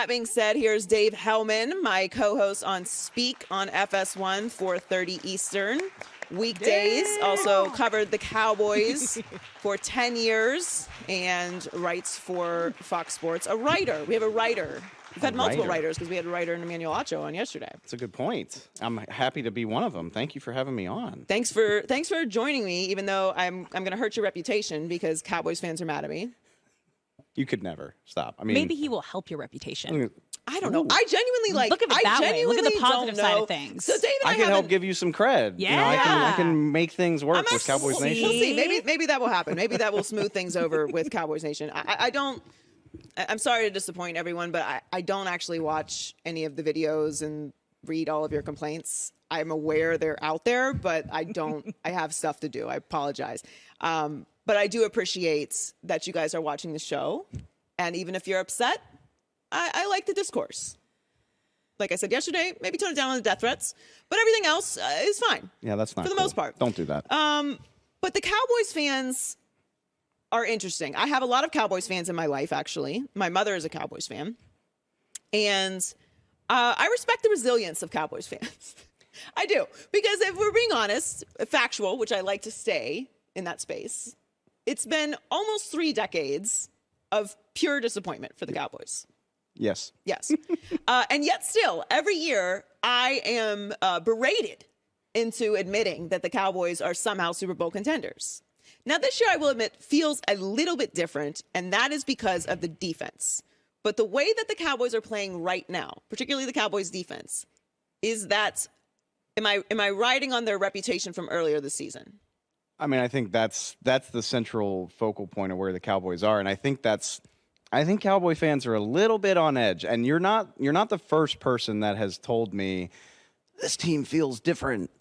That being said, here's Dave Helman, my co-host on Speak on FS1, 4:30 Eastern. Weekdays, also covered the Cowboys for 10 years and writes for Fox Sports. A writer. We have a writer. We've had multiple writers because we had a writer in Emmanuel Acho on yesterday. That's a good point. I'm happy to be one of them. Thank you for having me on. Thanks for joining me, even though I'm going to hurt your reputation because Cowboys fans are mad at me. You could never stop. I mean, maybe he will help your reputation. I don't know. I genuinely look at it that way. Look at the positive side of things. things. So David, I can help give you some cred. Yeah, you know, I can make things work with Cowboys Nation. We'll see. Maybe that will happen. Maybe that will smooth things over with Cowboys Nation. I'm sorry to disappoint everyone, but I don't actually watch any of the videos and read all of your complaints. I'm aware they're out there, but I have stuff to do. I apologize. But I do appreciate that you guys are watching the show. And even if you're upset, I like the discourse. Like I said yesterday, maybe tone it down on the death threats, but everything else is fine. Yeah, that's not for the most part. Don't do that. But the Cowboys fans are interesting. I have a lot of Cowboys fans in my life, actually. My mother is a Cowboys fan. And I respect the resilience of Cowboys fans. I do. Because if we're being honest, factual, which I like to stay in that space, it's been almost 3 decades of pure disappointment for the Cowboys. Yes. And yet still, every year, I am berated into admitting that the Cowboys are somehow Super Bowl contenders. Now, this year, I will admit, feels a little bit different, and that is because of the defense. But the way that the Cowboys are playing right now, particularly the Cowboys defense, is that, am I riding on their reputation from earlier this season? I mean, I think that's the central focal point of where the Cowboys are, and I think Cowboy fans are a little bit on edge. And you're not the first person that has told me this team feels different.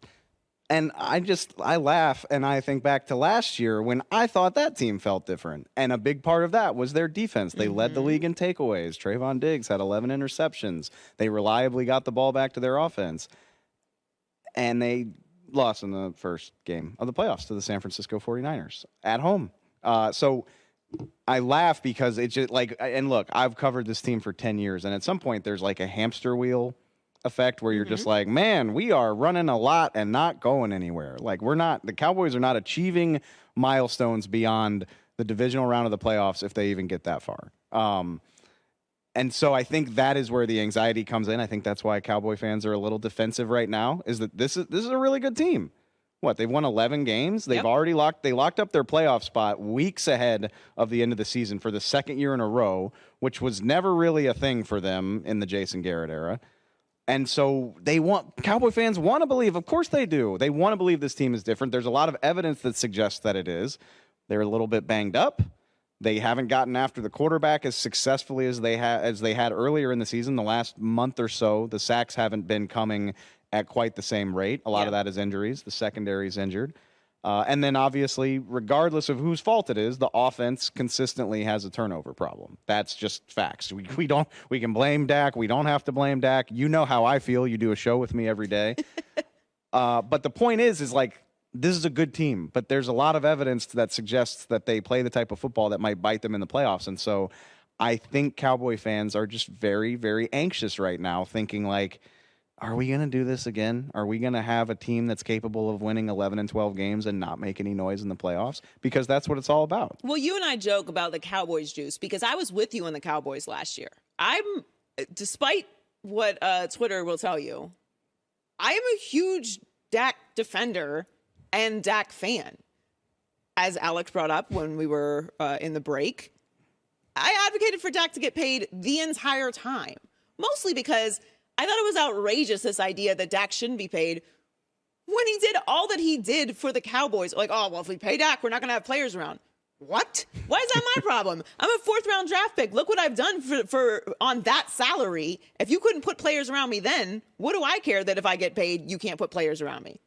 And I laugh and I think back to last year when I thought that team felt different. And a big part of that was their defense. They led the league in takeaways. Trayvon Diggs had 11 interceptions. They reliably got the ball back to their offense. And they lost in the first game of the playoffs to the San Francisco 49ers at home. So I laugh because it's just like, and look, I've covered this team for 10 years. And at some point there's like a hamster wheel effect where you're just like, man, we are running a lot and not going anywhere. Like the Cowboys are not achieving milestones beyond the divisional round of the playoffs if they even get that far. And so I think that is where the anxiety comes in. I think that's why Cowboy fans are a little defensive right now, is that this is a really good team. What, they've won 11 games? They've already locked up their playoff spot weeks ahead of the end of the season for the second year in a row, which was never really a thing for them in the Jason Garrett era. And so Cowboy fans want to believe, of course they do. They want to believe this team is different. There's a lot of evidence that suggests that it is. They're a little bit banged up. They haven't gotten after the quarterback as successfully as they had earlier in the season. The last month or so, the sacks haven't been coming at quite the same rate. A lot of that is injuries. The secondary is injured. And then obviously, regardless of whose fault it is, the offense consistently has a turnover problem. That's just facts. We can blame Dak. We don't have to blame Dak. You know how I feel. You do a show with me every day. But the point is like, this is a good team, but there's a lot of evidence that suggests that they play the type of football that might bite them in the playoffs. And so I think Cowboy fans are just very, very anxious right now, thinking like, are we going to do this again? Are we going to have a team that's capable of winning 11 and 12 games and not make any noise in the playoffs? Because that's what it's all about. Well, you and I joke about the Cowboys juice because I was with you on the Cowboys last year. Despite what Twitter will tell you, I am a huge Dak defender and Dak fan. As Alex brought up when we were in the break, I advocated for Dak to get paid the entire time, mostly because I thought it was outrageous, this idea that Dak shouldn't be paid when he did all that he did for the Cowboys. Like, oh, well, if we pay Dak, we're not going to have players around. What? Why is that my problem? I'm a 4th-round draft pick. Look what I've done for on that salary. If you couldn't put players around me then, what do I care that if I get paid, you can't put players around me?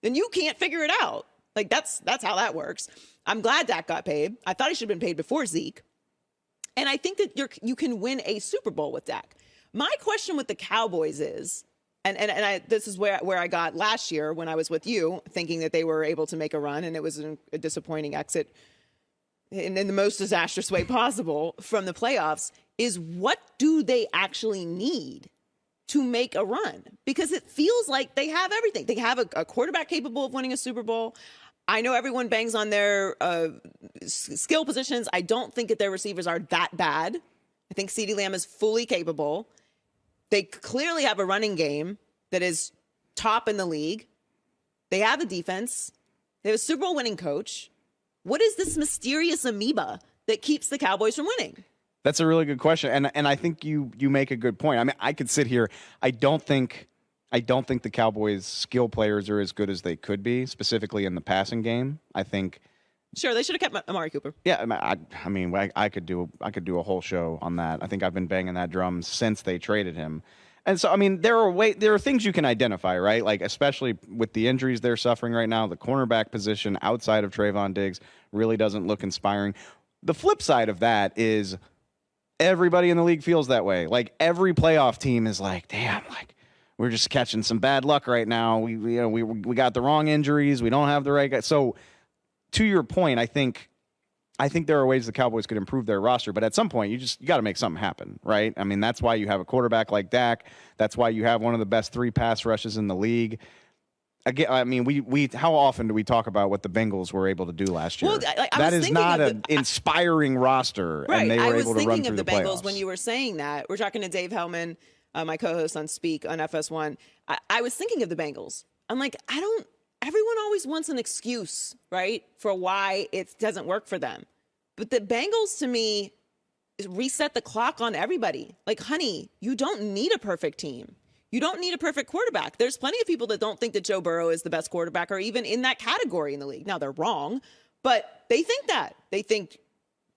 Then you can't figure it out. Like, that's how that works. I'm glad Dak got paid. I thought he should have been paid before Zeke. And I think that you can win a Super Bowl with Dak. My question with the Cowboys is, and this is where I got last year when I was with you, thinking that they were able to make a run, and it was a disappointing exit. in the most disastrous way possible from the playoffs, is what do they actually need to make a run? Because it feels like they have everything. They have a quarterback capable of winning a Super Bowl. I know everyone bangs on their skill positions. I don't think that their receivers are that bad. I think CeeDee Lamb is fully capable. They clearly have a running game that is top in the league. They have a defense. They have a Super Bowl winning coach. What is this mysterious amoeba that keeps the Cowboys from winning? That's a really good question, and I think you make a good point. I mean, I could sit here. I don't think the Cowboys' skill players are as good as they could be, specifically in the passing game. I think. Sure, they should have kept Amari Cooper. Yeah, I mean, I could do a whole show on that. I think I've been banging that drum since they traded him. And so, I mean, there are things you can identify, right? Like, especially with the injuries they're suffering right now, the cornerback position outside of Trayvon Diggs really doesn't look inspiring. The flip side of that is everybody in the league feels that way. Like, every playoff team is like, damn, like, we're just catching some bad luck right now. We got the wrong injuries. We don't have the right guys. So, to your point, I think there are ways the Cowboys could improve their roster, but at some point you got to make something happen, right? I mean, that's why you have a quarterback like Dak. That's why you have one of the best 3 pass rushes in the league. Again, I mean, we how often do we talk about what the Bengals were able to do last year? Well, that is not an inspiring roster, right. and they were able to run through the playoffs. I was thinking of the Bengals when you were saying that. We're talking to Dave Helman, my co-host on Speak on FS1. I was thinking of the Bengals. I'm like, everyone always wants an excuse, right, for why it doesn't work for them. But the Bengals, to me, reset the clock on everybody. Like, honey, you don't need a perfect team. You don't need a perfect quarterback. There's plenty of people that don't think that Joe Burrow is the best quarterback or even in that category in the league. Now, they're wrong, but they think that. They think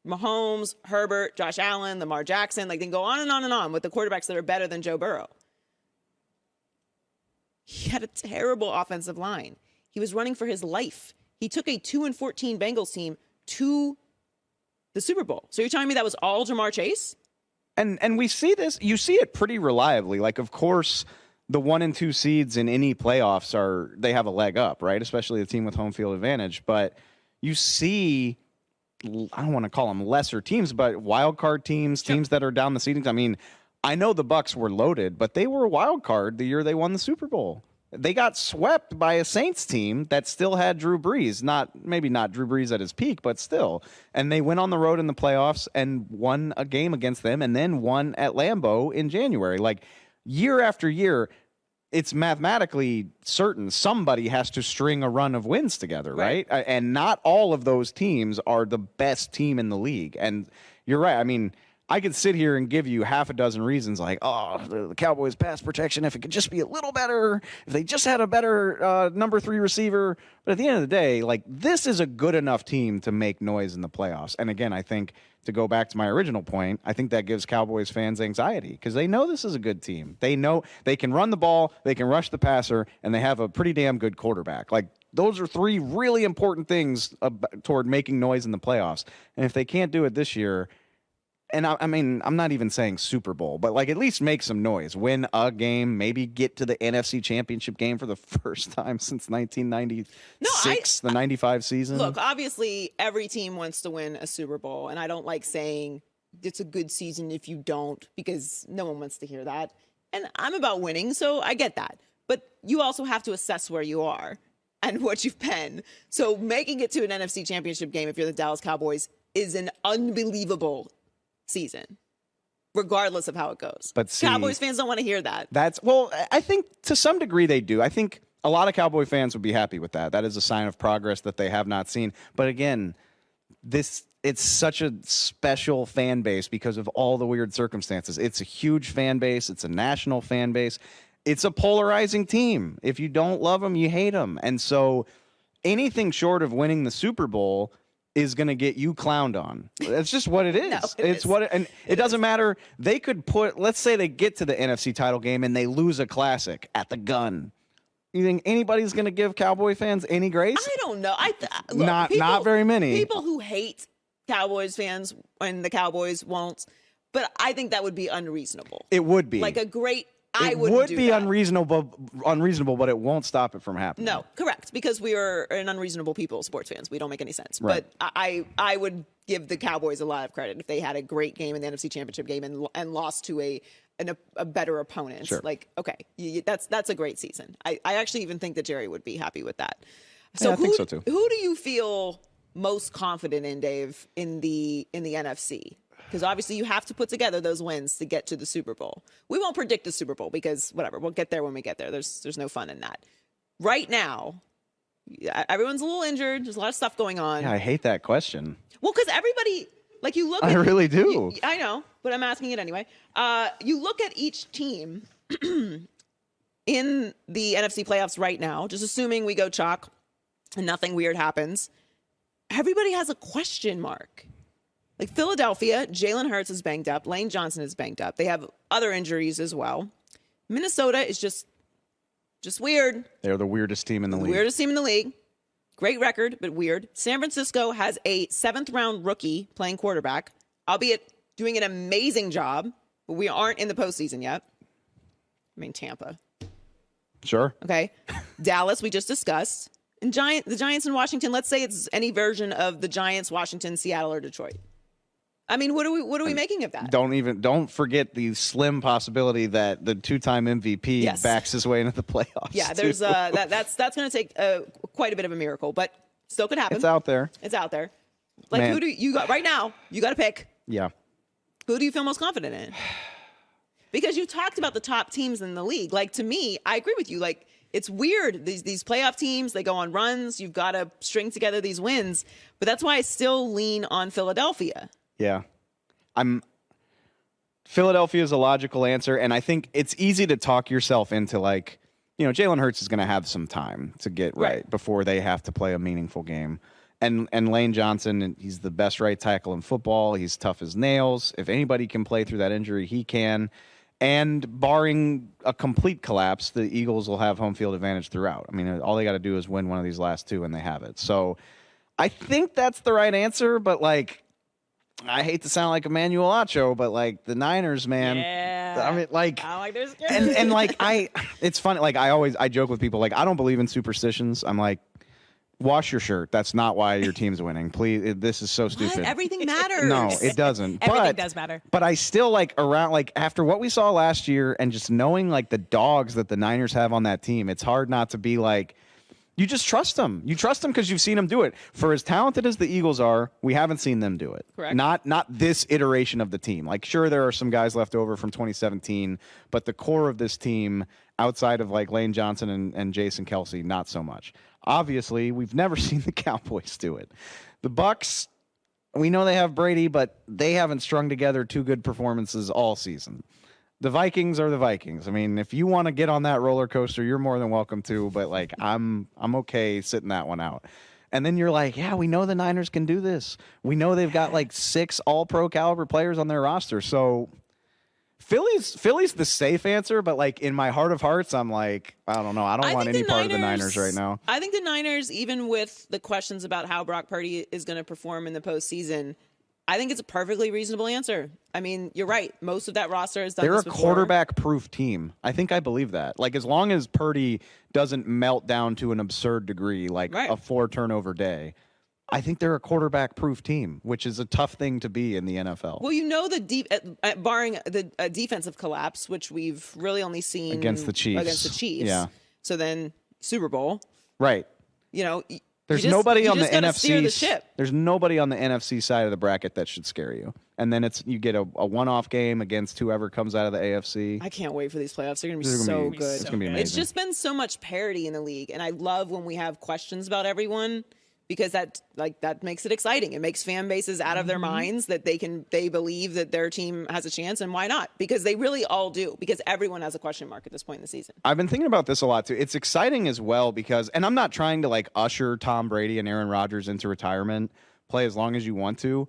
Mahomes, Herbert, Josh Allen, Lamar Jackson, like, they can go on and on and on with the quarterbacks that are better than Joe Burrow. He had a terrible offensive line. He was running for his life. He took a 2-14 Bengals team to the Super Bowl. So you're telling me that was all Jamar Chase? And we see this, you see it pretty reliably. Like, of course, the 1 and 2 seeds in any playoffs they have a leg up, right? Especially the team with home field advantage. But you see, I don't want to call them lesser teams, but wild card teams, teams that are down the seedings. I mean, I know the Bucs were loaded, but they were a wild card the year they won the Super Bowl. They got swept by a Saints team that still had Drew Brees. Maybe not Drew Brees at his peak, but still. And they went on the road in the playoffs and won a game against them and then won at Lambeau in January. Like, year after year, it's mathematically certain somebody has to string a run of wins together, right? And not all of those teams are the best team in the league. And you're right. I mean, I could sit here and give you half a dozen reasons like, oh, the Cowboys pass protection, if it could just be a little better, if they just had a better number 3 receiver. But at the end of the day, like, this is a good enough team to make noise in the playoffs. And again, I think, to go back to my original point, I think that gives Cowboys fans anxiety because they know this is a good team. They know they can run the ball, they can rush the passer, and they have a pretty damn good quarterback. Like, those are 3 really important things toward making noise in the playoffs. And if they can't do it this year, and I mean, I'm not even saying Super Bowl, but like, at least make some noise, win a game, maybe get to the NFC Championship game for the first time since 1996, the 95 season. Look, obviously, every team wants to win a Super Bowl, and I don't like saying it's a good season if you don't, because no one wants to hear that. And I'm about winning, so I get that. But you also have to assess where you are and what you've been. So making it to an NFC Championship game, if you're the Dallas Cowboys, is an unbelievable season, regardless of how it goes. But see, Cowboys fans don't want to hear that. Well, I think to some degree they do. I think a lot of Cowboy fans would be happy with that. That is a sign of progress that they have not seen. But again, it's such a special fan base because of all the weird circumstances. It's a huge fan base. It's a national fan base. It's a polarizing team. If you don't love them, you hate them. And so anything short of winning the Super Bowl is going to get you clowned on. That's just what it is. And it doesn't matter. They could let's say they get to the NFC title game and they lose a classic at the gun. You think anybody's going to give Cowboy fans any grace? I don't know. Look, not very many. People who hate Cowboys fans when the Cowboys won't, but I think that would be unreasonable. It would be. Like, a great It would be unreasonable, but it won't stop it from happening. No, correct, because we are an unreasonable people, sports fans. We don't make any sense. Right. But I would give the Cowboys a lot of credit if they had a great game in the NFC Championship game and lost to a better opponent. Sure. Like, okay, that's a great season. I actually even think that Jerry would be happy with that. So I think so too. Who do you feel most confident in, Dave, in the NFC? Because obviously you have to put together those wins to get to the Super Bowl. We won't predict the Super Bowl because whatever, we'll get there when we get there. There's no fun in that. Right now, everyone's a little injured. There's a lot of stuff going on. Yeah, I hate that question. Well, because everybody, like you look at... I really do. I know, but I'm asking it anyway. You look at each team in the NFC playoffs right now, just assuming we go chalk and nothing weird happens. Everybody has a question mark. Like Philadelphia, Jalen Hurts is banged up. Lane Johnson is banged up. They have other injuries as well. Minnesota is just weird. They're the weirdest team in the league. Weirdest team in the league. Great record, but weird. San Francisco has a 7th-round rookie playing quarterback, albeit doing an amazing job, but we aren't in the postseason yet. I mean, Tampa. Sure. Okay. Dallas, we just discussed. And the Giants in Washington, let's say it's any version of the Giants, Washington, Seattle, or Detroit. I mean, what are we making of that? Don't forget the slim possibility that the 2-time MVP backs his way into the playoffs. Yeah, there's that's going to take quite a bit of a miracle, but still could happen. It's out there. Like, Man. who do you got right now? You got to pick. Yeah. Who do you feel most confident in? Because you talked about the top teams in the league. Like, to me, I agree with you. Like, it's weird. These playoff teams, they go on runs. You've got to string together these wins. But that's why I still lean on Philadelphia. Yeah. Philadelphia is a logical answer, and I think it's easy to talk yourself into, like, Jalen Hurts is going to have some time to get right before they have to play a meaningful game. And Lane Johnson, he's the best right tackle in football. He's tough as nails. If anybody can play through that injury, he can. And barring a complete collapse, the Eagles will have home field advantage throughout. I mean, all they got to do is win one of these last two, and they have it. So I think that's the right answer, but, like, I hate to sound like Emmanuel Acho, but, like, the Niners, man. Yeah. I mean, like, there's and like, it's funny. Like, I joke with people, like, I don't believe in superstitions. I'm like, wash your shirt. That's not why your team's winning. Please, this is so stupid. What? Everything matters. No, it doesn't. Everything does matter. But I still, like, around, like, after what we saw last year and just knowing, like, the dogs that the Niners have on that team, it's hard not to be like, you just trust them. You trust them because you've seen them do it. For as talented as the Eagles are, we haven't seen them do it. Correct. Not this iteration of the team. Like, sure, there are some guys left over from 2017, but the core of this team, outside of, like, Lane Johnson and Jason Kelsey, not so much. Obviously, we've never seen the Cowboys do it. The Bucs, we know they have Brady, but they haven't strung together two good performances all season. The Vikings are the Vikings. I mean, if you want to get on that roller coaster, you're more than welcome to, but, like, I'm okay sitting that one out. And then you're like, yeah, we know the Niners can do this. We know they've got, like, 6 all-pro caliber players on their roster. So Philly's the safe answer, but, like, in my heart of hearts, I'm like, I don't know. I don't want any part of the Niners right now. I think the Niners, even with the questions about how Brock Purdy is going to perform in the postseason, I think it's a perfectly reasonable answer. I mean, you're right. Most of that roster has done this before. They're a quarterback-proof team. I think I believe that. Like, as long as Purdy doesn't melt down to an absurd degree, like a 4-turnover day, I think they're a quarterback-proof team, which is a tough thing to be in the NFL. Well, barring the defensive collapse, which we've really only seen against the Chiefs. Yeah. So then Super Bowl. Right. There's nobody on the NFC. There's nobody on the NFC side of the bracket that should scare you. And then you get a one-off game against whoever comes out of the AFC. I can't wait for these playoffs. They're going to be so good. It's going to be amazing. It's just been so much parity in the league, and I love when we have questions about everyone because that makes it exciting. It makes fan bases out of their minds that they believe that their team has a chance, and why not? Because they really all do. Because everyone has a question mark at this point in the season. I've been thinking about this a lot too. It's exciting as well because, and I'm not trying to, like, usher Tom Brady and Aaron Rodgers into retirement. Play as long as you want to,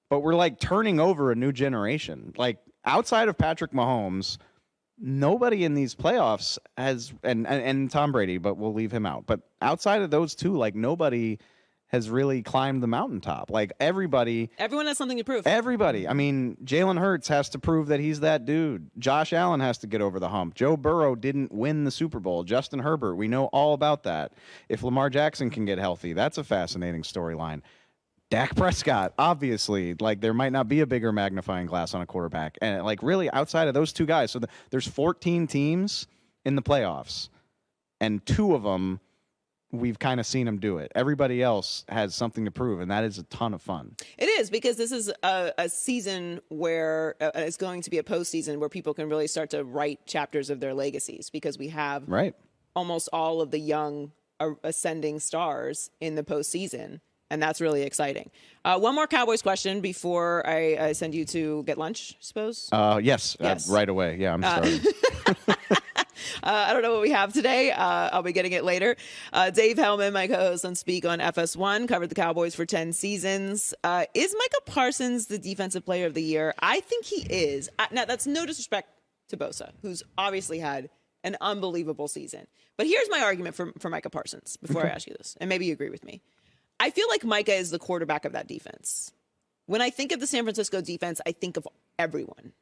but we're, like, turning over a new generation. Like, outside of Patrick Mahomes, nobody in these playoffs has, and Tom Brady, but we'll leave him out. But outside of those two, like, nobody has really climbed the mountaintop. Like everyone has something to prove. Everybody. I mean, Jalen Hurts has to prove that he's that dude. Josh Allen has to get over the hump. Joe Burrow didn't win the Super Bowl. Justin Herbert, we know all about that. If Lamar Jackson can get healthy, that's a fascinating storyline. Dak Prescott, obviously, like there might not be a bigger magnifying glass on a quarterback. And like really outside of those two guys, so there's 14 teams in the playoffs, and 2 of them we've kind of seen them do it. Everybody else has something to prove, and that is a ton of fun. It is, because this is a season where it's going to be a postseason where people can really start to write chapters of their legacies, because we have almost all of the young ascending stars in the postseason, and that's really exciting. One more Cowboys question before I send you to get lunch, I suppose? Yes. Right away. Yeah, I'm starting. I don't know what we have today. I'll be getting it later. Dave Helman, my co-host on Speak on FS1, covered the Cowboys for 10 seasons. Is Micah Parsons the Defensive Player of the Year? I think he is. Now, that's no disrespect to Bosa, who's obviously had an unbelievable season. But here's my argument for Micah Parsons before I ask you this, and maybe you agree with me. I feel like Micah is the quarterback of that defense. When I think of the San Francisco defense, I think of everyone.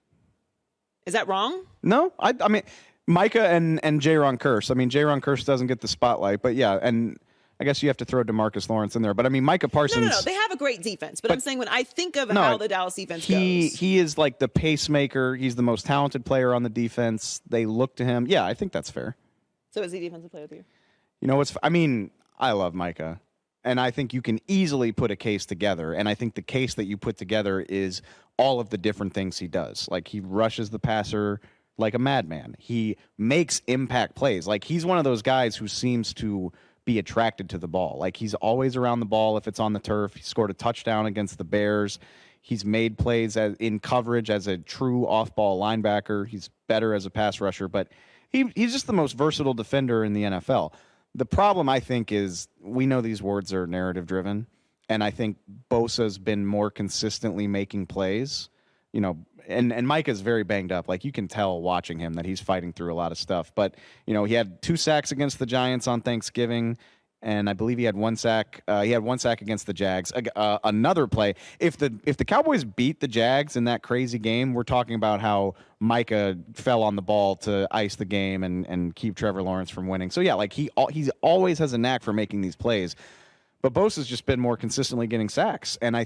Is that wrong? No, I mean... Micah and Jaron Kearse. I mean, Jaron Kearse doesn't get the spotlight, but yeah, and I guess you have to throw DeMarcus Lawrence in there. But I mean, Micah Parsons. No. They have a great defense, but I'm saying when I think of how the Dallas defense goes, he is like the pacemaker. He's the most talented player on the defense. They look to him. Yeah, I think that's fair. So is he Defensive Player of the Year? You know what's? I mean, I love Micah, and I think you can easily put a case together. And I think the case that you put together is all of the different things he does. Like he rushes the passer like a madman. He makes impact plays. Like he's one of those guys who seems to be attracted to the ball. Like he's always around the ball if it's on the turf. He scored a touchdown against the Bears. He's made plays in coverage as a true off-ball linebacker. He's better as a pass rusher, but he's just the most versatile defender in the NFL. The problem, I think, is we know these words are narrative-driven, and I think Bosa's been more consistently making plays. You know, and Micah's very banged up. Like you can tell watching him that he's fighting through a lot of stuff. But, you know, he had 2 sacks against the Giants on Thanksgiving, and I believe he had 1 sack. He had 1 sack against the Jags. Another play. If the Cowboys beat the Jags in that crazy game, we're talking about how Micah fell on the ball to ice the game and keep Trevor Lawrence from winning. So, yeah, like he always has a knack for making these plays. But Bosa's just been more consistently getting sacks, and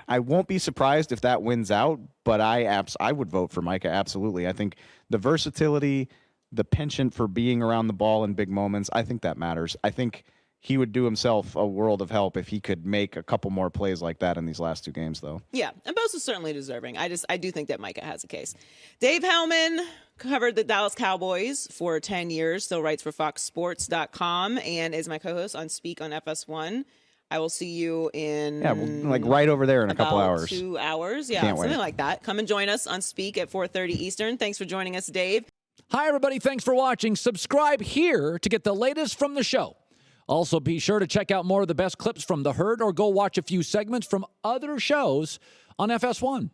I won't be surprised if that wins out. But I would vote for Micah, absolutely. I think the versatility, the penchant for being around the ball in big moments, I think that matters. I think he would do himself a world of help if he could make a couple more plays like that in these last 2 games, though. Yeah, and Bosa's certainly deserving. I do think that Micah has a case. Dave Helman covered the Dallas Cowboys for 10 years, still writes for FoxSports.com, and is my co-host on Speak on FS1. I will see you in... like right over there in a couple hours. 2 hours, yeah, Can't something wait. like that. Come and join us on Speak at 4:30 Eastern. Thanks for joining us, Dave. Hi, everybody. Thanks for watching. Subscribe here to get the latest from the show. Also, be sure to check out more of the best clips from The Herd or go watch a few segments from other shows on FS1.